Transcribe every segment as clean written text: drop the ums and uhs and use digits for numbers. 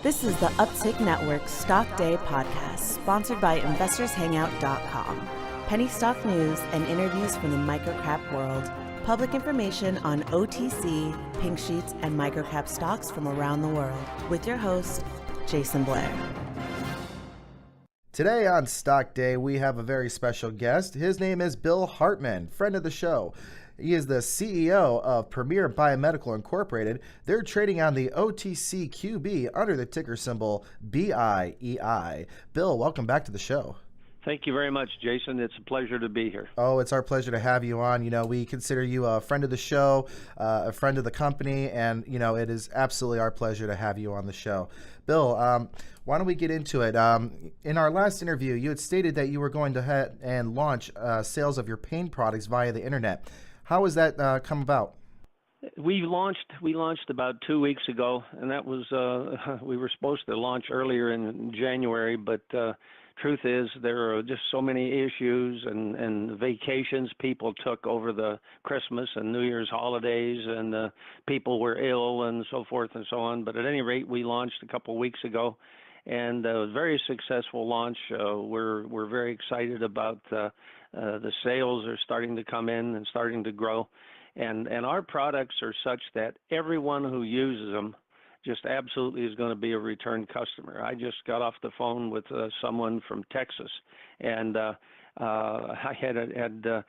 This is the Uptick Network Stock Day podcast, sponsored by InvestorsHangout.com. Penny stock news and interviews from the microcap world. Public information on OTC, pink sheets, and microcap stocks from around the world. With your host, Jason Blair. Today on Stock Day, we have a very special guest. His name is Bill Hartman, friend of the show. He is the CEO of Premier Biomedical Incorporated. They're trading on the OTCQB under the ticker symbol BIEI. Bill, welcome back to the show. Thank you very much, Jason. It's a pleasure to be here. Oh, it's our pleasure to have you on. You know, we consider you a friend of the show, a friend of the company, and, you know, it is absolutely our pleasure to have you on the show. Bill, why don't we get into it? In our last interview, you had stated that you were going to head and launch sales of your pain products via the internet. How has that come about? We launched about 2 weeks ago, and that was we were supposed to launch earlier in January, but truth is there are just so many issues and vacations people took over the Christmas and New Year's holidays, and people were ill and so forth and so on. But at any rate, we launched a couple of weeks ago, and a very successful launch. We're very excited about the sales are starting to come in and starting to grow, and our products are such that everyone who uses them just absolutely is going to be a return customer. I just got off the phone with someone from Texas, and I had a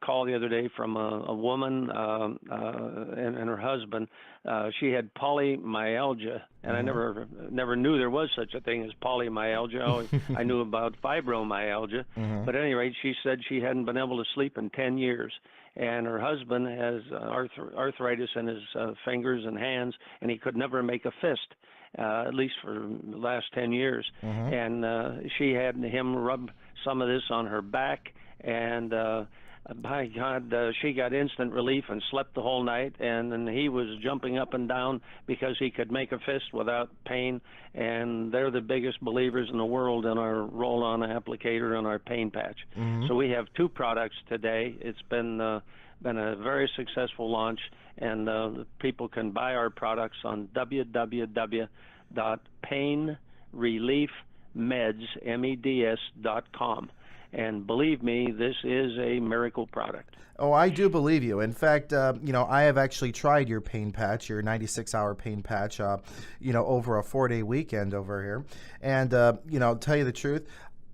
call the other day from a woman and her husband. She had polymyalgia, and I never knew there was such a thing as polymyalgia. I knew about fibromyalgia, but at any rate, she said she hadn't been able to sleep in 10 years. And her husband has arthritis in his fingers and hands, and he could never make a fist, at least for the last 10 years. And she had him rub some of this on her back, and by God, she got instant relief and slept the whole night, and then he was jumping up and down because he could make a fist without pain, and they're the biggest believers in the world in our roll-on applicator and our pain patch. So we have two products today. It's been a very successful launch, and people can buy our products on www.painreliefmeds.com. And believe me, this is a miracle product. Oh, I do believe you. In fact, I have actually tried your pain patch, your 96-hour pain patch, over a 4-day weekend over here. And, tell you the truth,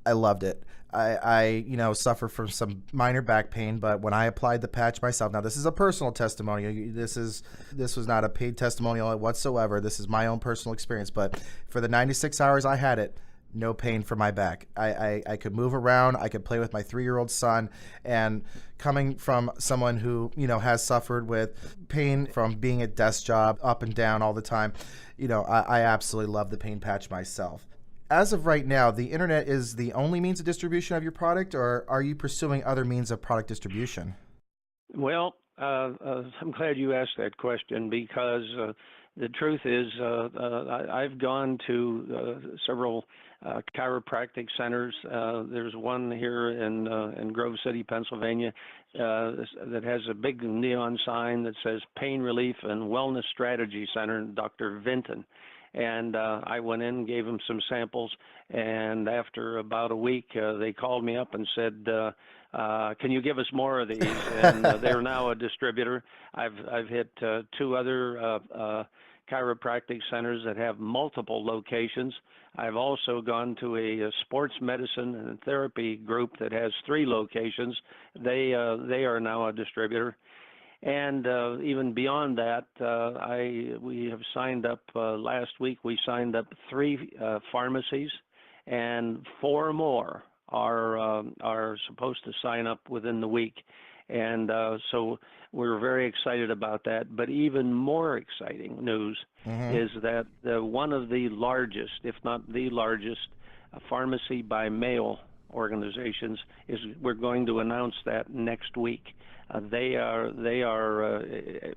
I loved it. I suffer from some minor back pain, but when I applied the patch myself, now this is a personal testimonial. This was not a paid testimonial whatsoever. This is my own personal experience. But for the 96 hours I had it, no pain for my back. I could move around. I could play with my 3-year-old son. And coming from someone who, has suffered with pain from being at desk job, up and down all the time, I absolutely love the pain patch myself. As of right now, the internet is the only means of distribution of your product, or are you pursuing other means of product distribution? Well, I'm glad you asked that question, because the truth is I've gone to several chiropractic centers. There's one here in Grove City, Pennsylvania, that has a big neon sign that says Pain Relief and Wellness Strategy Center, Dr. Vinton. And I went in, gave them some samples, and after about a week, they called me up and said, can you give us more of these? And they're now a distributor. I've hit 2 other chiropractic centers that have multiple locations. I've also gone to a sports medicine and therapy group that has 3 locations. They are now a distributor. And even beyond that, we have signed up, last week we signed up 3 pharmacies, and 4 more are supposed to sign up within the week. And so we're very excited about that. But even more exciting news is that one of the largest, if not the largest, pharmacy by mail organizations we're going to announce that next week. They are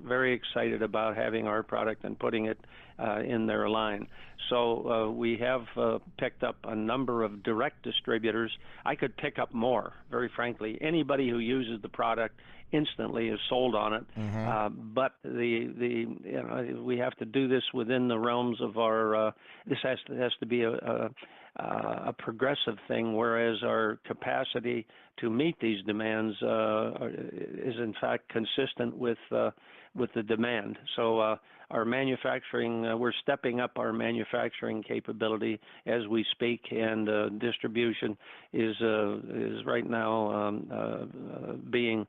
very excited about having our product and putting it in their line. So we have picked up a number of direct distributors. I could pick up more, very frankly. Anybody who uses the product instantly is sold on it. But we have to do this within the realms of our. This has to be a progressive thing, whereas our capacity to meet these demands is in fact consistent with the demand. So our manufacturing, we're stepping up our manufacturing capability as we speak, and distribution is right now being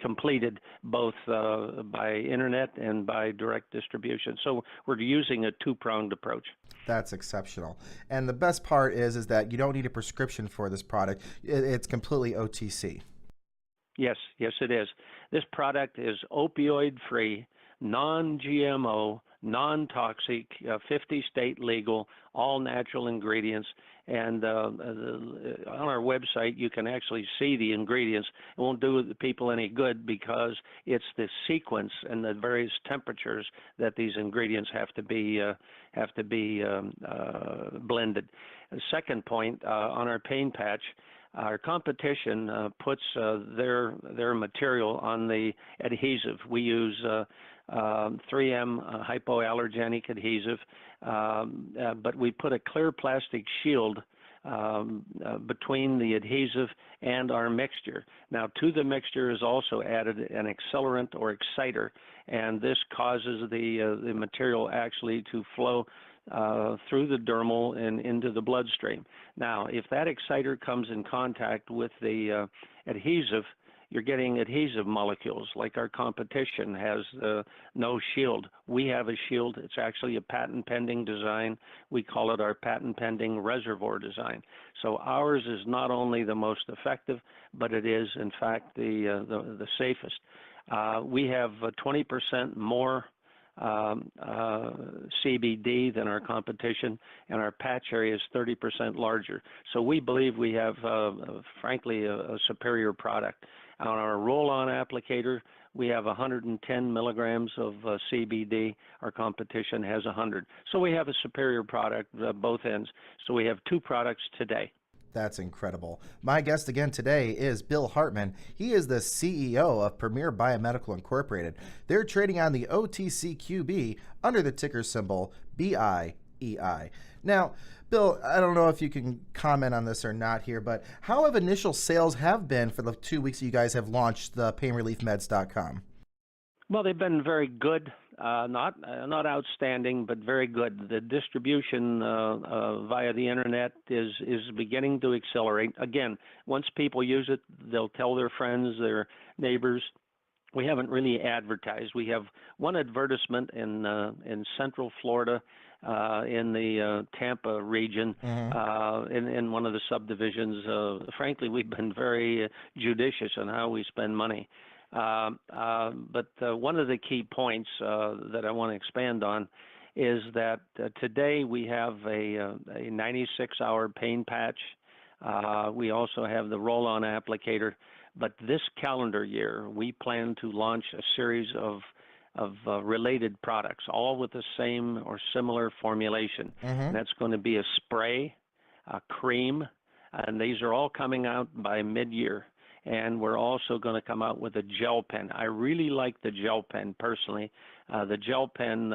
completed both by internet and by direct distribution. So we're using a two-pronged approach. That's exceptional. And the best part is that you don't need a prescription for this product. It's completely OTC. Yes, it is. This product is opioid-free, non-GMO, non-toxic, 50-state legal, all natural ingredients. And on our website, you can actually see the ingredients. It won't do the people any good because it's the sequence and the various temperatures that these ingredients have to be blended. The second point on our pain patch. Our competition puts their material on the adhesive. We use 3M hypoallergenic adhesive, but we put a clear plastic shield between the adhesive and our mixture. Now, to the mixture is also added an accelerant or exciter, and this causes the material actually to flow through the dermal and into the bloodstream. Now, if that exciter comes in contact with the adhesive, you're getting adhesive molecules. Like our competition has no shield. We have a shield. It's actually a patent-pending design. We call it our patent-pending reservoir design. So ours is not only the most effective, but it is, in fact, the safest. We have 20% more CBD than our competition, and our patch area is 30% larger. So we believe we have, frankly, a superior product. On our roll-on applicator, we have 110 milligrams of CBD. Our competition has 100. So we have a superior product both ends. So we have two products today. That's incredible. My guest again today is Bill Hartman. He is the CEO of Premier Biomedical Incorporated. They're trading on the OTCQB under the ticker symbol BIEI. Now, Bill, I don't know if you can comment on this or not here, but how have initial sales have been for the 2 weeks that you guys have launched the painreliefmeds.com? Well, they've been very good. Not outstanding, but very good. The distribution via the internet is beginning to accelerate. Again, once people use it, they'll tell their friends, their neighbors. We haven't really advertised. We have one advertisement in Central Florida, in the Tampa region, in one of the subdivisions. Frankly, we've been very judicious in how we spend money. But one of the key points that I want to expand on is that today we have a 96-hour pain patch. We also have the roll-on applicator. But this calendar year, we plan to launch a series of related products, all with the same or similar formulation. And that's going to be a spray, a cream, and these are all coming out by mid-year. And we're also going to come out with a gel pen. I really like the gel pen personally. The gel pen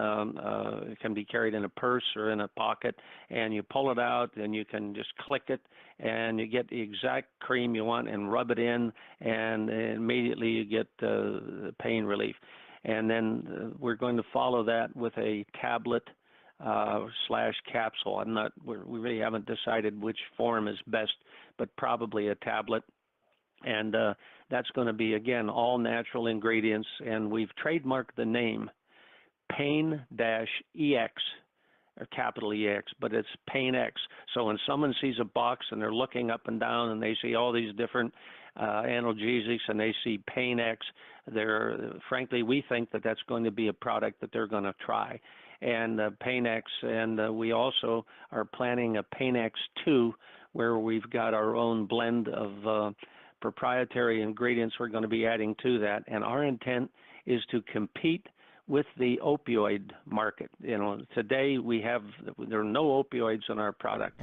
can be carried in a purse or in a pocket, and you pull it out and you can just click it and you get the exact cream you want and rub it in, and immediately you get the pain relief. And then we're going to follow that with a tablet slash capsule. We really haven't decided which form is best, but probably a tablet. And that's going to be, again, all natural ingredients. And we've trademarked the name Pain-EX, or capital EX, but it's Pain-X. So when someone sees a box and they're looking up and down and they see all these different analgesics and they see Pain-X, frankly, we think that that's going to be a product that they're going to try. And Pain-X, and we also are planning a Pain-X 2, where we've got our own blend of proprietary ingredients we're going to be adding to that. And our intent is to compete with the opioid market. Today there are no opioids in our product.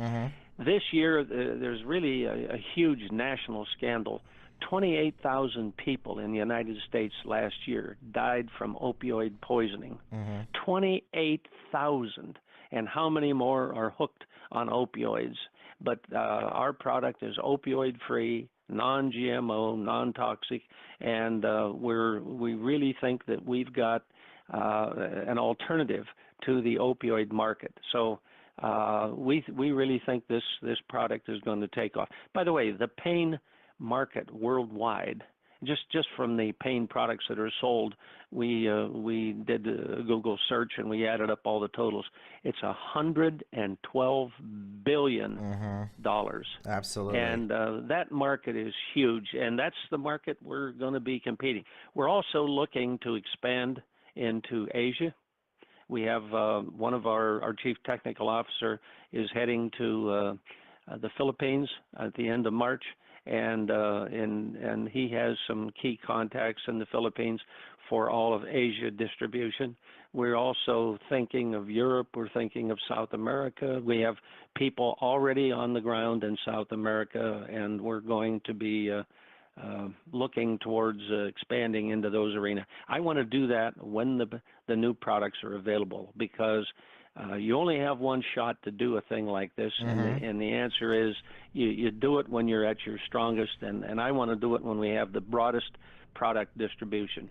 This year, there's really a huge national scandal. 28,000 people in the United States last year died from opioid poisoning. 28,000. And how many more are hooked on opioids? But our product is opioid-free, non-GMO, non-toxic, and we really think that we've got an alternative to the opioid market. So we really think this product is going to take off. By the way, the pain market worldwide, just from the pain products that are sold, we did a Google search and we added up all the totals. It's $112 billion. Absolutely. And that market is huge, and that's the market we're going to be competing. We're also looking to expand into Asia. We have one of our chief technical officer is heading to the Philippines at the end of March, and he has some key contacts in the Philippines for all of Asia distribution. We're also thinking of Europe. We're thinking of South America. We have people already on the ground in South America, and we're going to be looking towards expanding into those arenas. I want to do that when the new products are available, because you only have one shot to do a thing like this, and the answer is you do it when you're at your strongest, and I want to do it when we have the broadest product distribution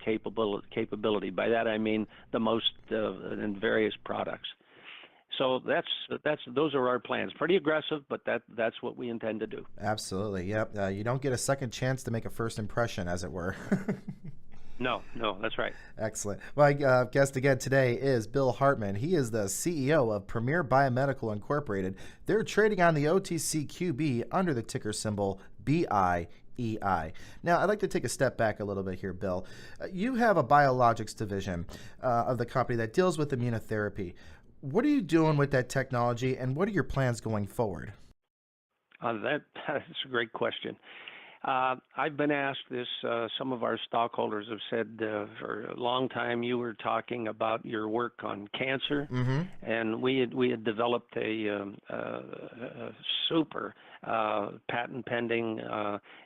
capability. By that I mean the most in various products. So those are our plans. Pretty aggressive, but that's what we intend to do. Absolutely. Yep. You don't get a second chance to make a first impression, as it were. No, that's right. Excellent. My guest again today is Bill Hartman. He is the CEO of Premier Biomedical Incorporated. They're trading on the OTCQB under the ticker symbol BIEI. Now, I'd like to take a step back a little bit here, Bill. You have a biologics division of the company that deals with immunotherapy. What are you doing with that technology, and what are your plans going forward? That's a great question. I've been asked this. Some of our stockholders have said for a long time you were talking about your work on cancer, and we had developed a super patent-pending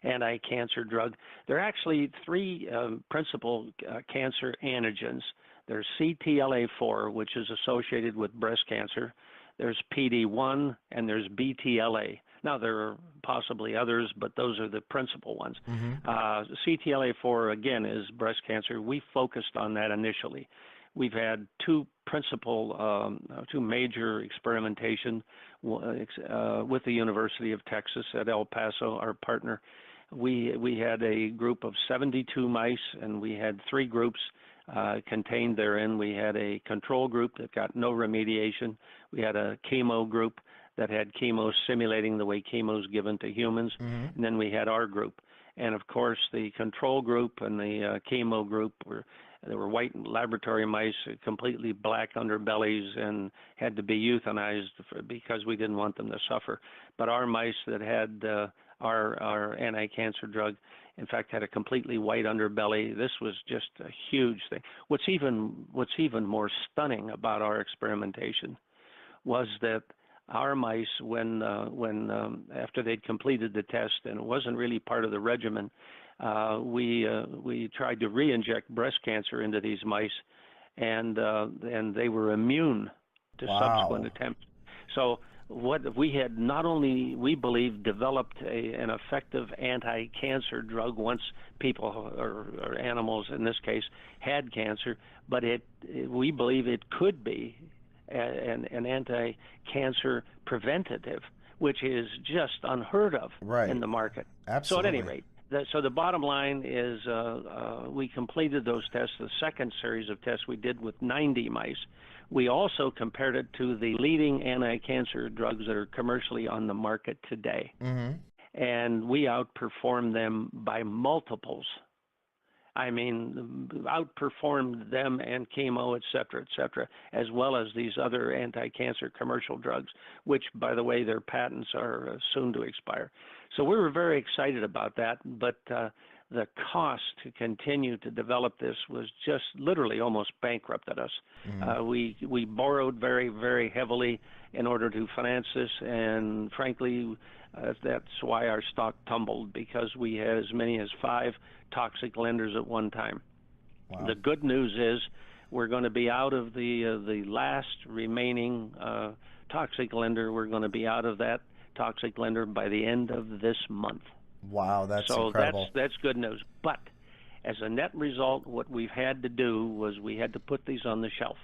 anti-cancer drug. There are actually three principal cancer antigens. There's CTLA-4, which is associated with breast cancer. There's PD-1, and there's BTLA. Now, there are possibly others, but those are the principal ones. CTLA-4, again, is breast cancer. We focused on that initially. We've had two major experimentation with the University of Texas at El Paso, our partner. We had a group of 72 mice, and we had three groups contained therein. We had a control group that got no remediation. We had a chemo group that had chemo simulating the way chemo is given to humans, and then we had our group. And of course, the control group and the chemo group were white laboratory mice, completely black underbellies, and had to be euthanized because we didn't want them to suffer. But our mice that had our anti-cancer drug, in fact, had a completely white underbelly. This was just a huge thing. What's even more stunning about our experimentation was that our mice, when after they'd completed the test, and it wasn't really part of the regimen, we tried to re-inject breast cancer into these mice, and they were immune to subsequent attempts. So what we had not only, we believe, developed an effective anti-cancer drug once people or animals in this case had cancer, but we believe it could be an anti-cancer preventative, which is just unheard of in the market. Absolutely. So at any rate, so the bottom line is we completed those tests. The second series of tests we did with 90 mice. We also compared it to the leading anti-cancer drugs that are commercially on the market today. And we outperformed them by multiples. I mean, outperformed them and chemo, et cetera, as well as these other anti-cancer commercial drugs, which, by the way, their patents are soon to expire. So we were very excited about that, but the cost to continue to develop this was just literally almost bankrupted us. We borrowed very, very heavily in order to finance this, and frankly, that's why our stock tumbled, because we had as many as 5 toxic lenders at one time. Wow. The good news is we're going to be out of the last remaining toxic lender. We're going to be out of that toxic lender by the end of this month. Wow, that's so incredible. that's good news. But as a net result, what we've had to do was we had to put these on the shelf.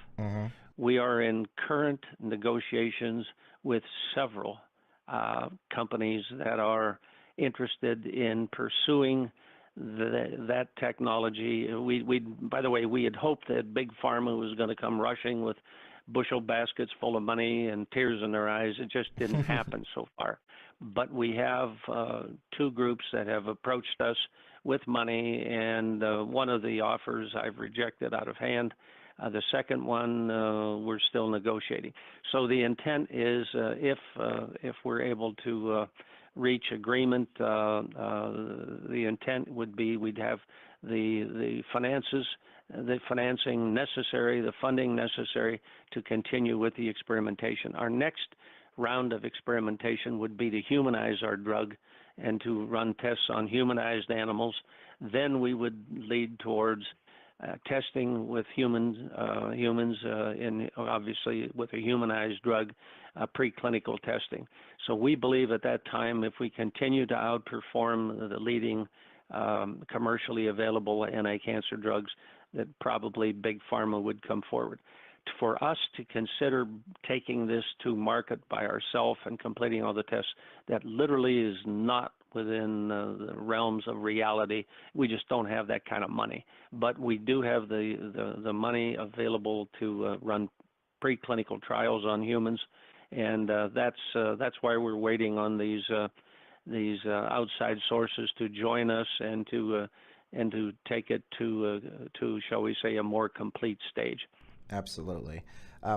We are in current negotiations with several companies that are interested in pursuing that technology. By the way, we had hoped that Big Pharma was going to come rushing with bushel baskets full of money and tears in their eyes. It just didn't happen so far. But we have 2 groups that have approached us with money, and one of the offers I've rejected out of hand. The second one we're still negotiating. So the intent is if we're able to reach agreement, the intent would be we'd have the financing necessary, the funding necessary to continue with the experimentation. Our next round of experimentation would be to humanize our drug and to run tests on humanized animals. Then we would lead towards testing with humans in obviously with a humanized drug, preclinical testing. So we believe at that time, if we continue to outperform the leading commercially available anti-cancer drugs, that probably Big Pharma would come forward. For us to consider taking this to market by ourselves and completing all the tests, that literally is not within the realms of reality. We just don't have that kind of money. But we do have the money available to run preclinical trials on humans, and that's why we're waiting on these outside sources to join us and to take it to shall we say a more complete stage. Absolutely.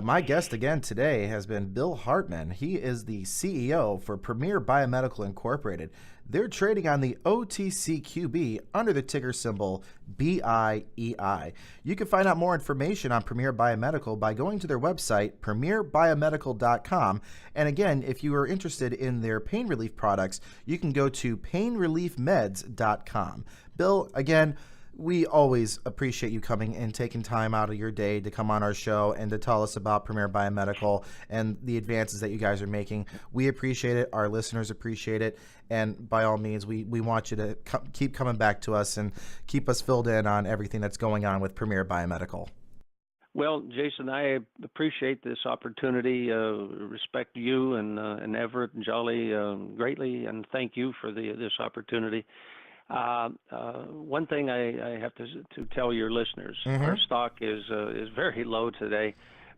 My guest again today has been Bill Hartman. He is the CEO for Premier Biomedical Incorporated. They're trading on the OTCQB under the ticker symbol BIEI. You can find out more information on Premier Biomedical by going to their website, premierbiomedical.com. And again, if you are interested in their pain relief products, you can go to painreliefmeds.com. Bill, again, we always appreciate you coming and taking time out of your day to come on our show and to tell us about Premier Biomedical and the advances that you guys are making. We appreciate it. Our listeners appreciate it. And by all means, we want you to keep coming back to us and keep us filled in on everything that's going on with Premier Biomedical. Well, Jason, I appreciate this opportunity, respect you and Everett and Jolly greatly, and thank you for this opportunity. One thing I have to tell your listeners, our stock is very low today,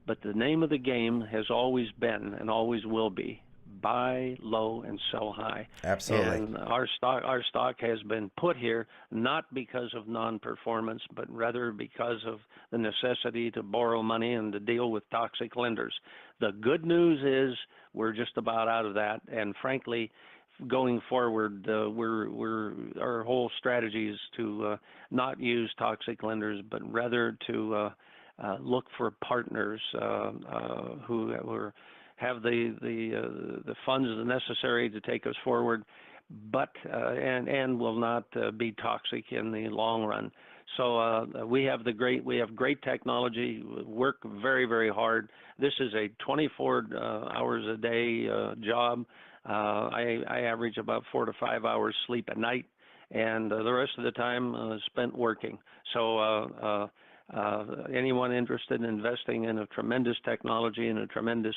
but the name of the game has always been and always will be buy low and sell high. Absolutely. And our stock has been put here not because of non-performance, but rather because of the necessity to borrow money and to deal with toxic lenders. The good news is we're just about out of that, and frankly, going forward, our whole strategy is to not use toxic lenders, but rather to look for partners who have the funds necessary to take us forward, but and will not be toxic in the long run. So we have great technology. Work very, very hard. This is a 24 hours a day job. I average about 4 to 5 hours sleep at night, and the rest of the time spent working. So anyone interested in investing in a tremendous technology and a tremendous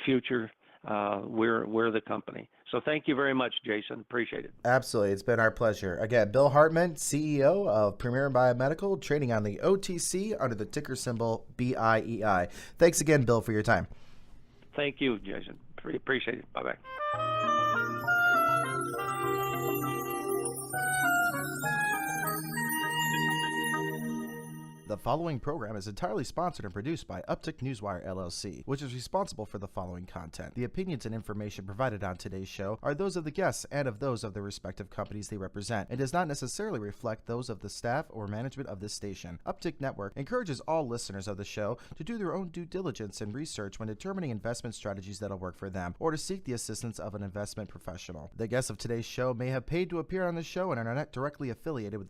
future, we're the company. So thank you very much, Jason. Appreciate it. Absolutely. It's been our pleasure. Again, Bill Hartman, CEO of Premier Biomedical, trading on the OTC under the ticker symbol BIEI. Thanks again, Bill, for your time. Thank you, Jason. Appreciate it. Bye-bye. The following program is entirely sponsored and produced by Uptick Newswire LLC, which is responsible for the following content. The opinions and information provided on today's show are those of the guests and of those of the respective companies they represent, and does not necessarily reflect those of the staff or management of this station. Uptick Network encourages all listeners of the show to do their own due diligence and research when determining investment strategies that'll work for them, or to seek the assistance of an investment professional. The guests of today's show may have paid to appear on the show and are not directly affiliated with